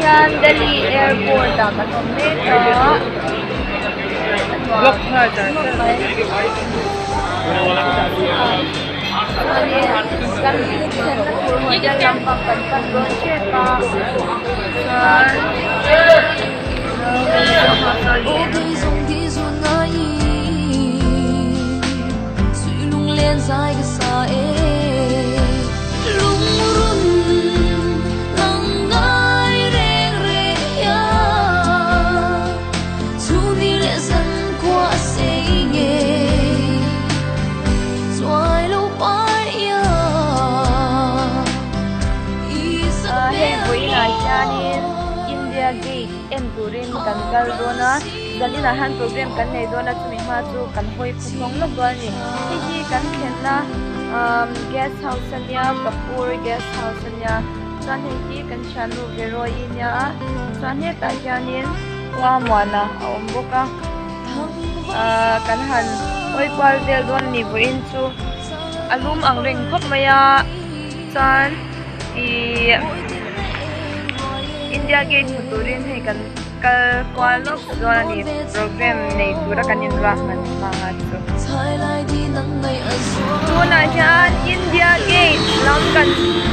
hian Delhi Airport dah kan om mek a Block hai cha. Ani kan sen na tur mo ja lampang kan don che pa dài cái xa lung run nắng ngài reng reng ya chu đi lệ dân qua say nghe xoay lâu bay ya hei vui na chanin India Gate en turin kan kal dona dalina han program kan nei dona chumi ma chu kan hoi phung lo do ni hi kan khenna guest house ania Kapur guest house ania chuan hi kan chanu veroi nia chuan he ta hianin wa mwana om boka kan han hoi kwal del don ni voin chu alum ang reng khop maya chuan i India Gate turin hei kan kal kwalok dona ni program nei tura kanin rahman mga chu tuna hian India Gate lam kan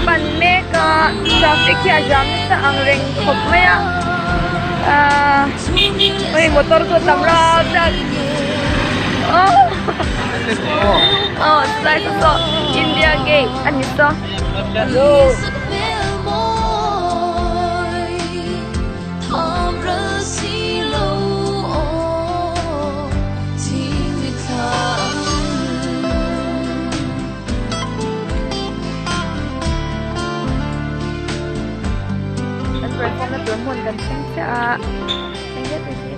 pan meka traffic ya jam sa ang reng khop maya oi motor ko tamra tak oh sai so India Gate ani so hello perform na turmon kan siya enggak sih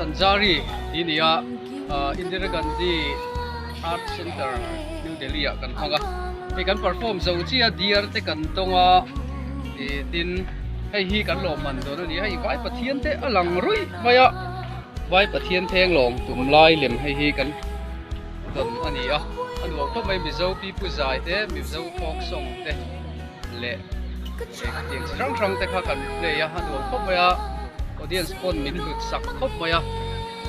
Sanjari India Indira Gandhi Art Center New Delhi kan hanga he kan perform zo chia dear te kan tonga tin hei hi kan lo man do ni hei vai pathian te alang rui maya vai pathian theng long tum lai lem hei hi kan don ani a anu ko mai mi zo pi pu zai te mi zo folk song te le tiang rang rang te kha kan play ya anu ko maya audience pon min hut sak khop maya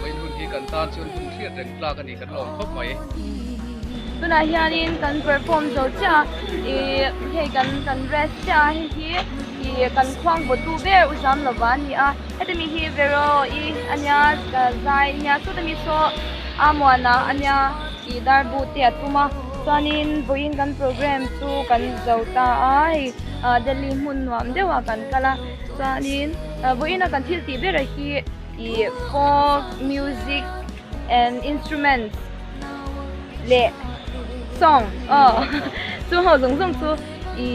wain hun hi kan tan chun hun thriat reng tla kan ni kan lom khop mai tuna hianin kan perform zo cha hei kan rest cha hi kan khwang bo tu be uzam lawani a etemi hi vero anya zai nya so temi so amwana anya i darbu te atuma chuanin voin kan program chu kan zota ai Delhi mun nuam dewa kan kala chuanin voina kan thil ti bera hi i folk music and instruments le song chu ho zung zung chu i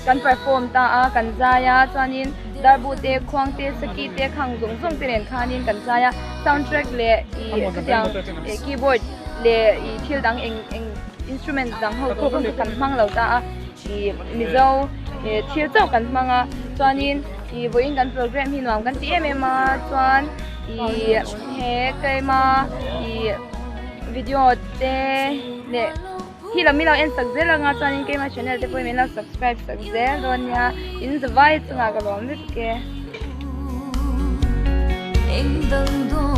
kan perform ta kan zaya chuanin darbu te khwang te saki te khang zung zung te ren khanin kan zaya soundtrack le i tiang keyboard le i thil dang eng instrument dang ho ko kan mang lo ta i mizo thil chau kan manga chuanin i voin kan program hi nuam kan ti em ma chuan i he kaima i video te le hi la mila en sak zel nga chuanin kaima channel te poi mena subscribe sak zel don ya in the vai chunga ga lom ke em đừng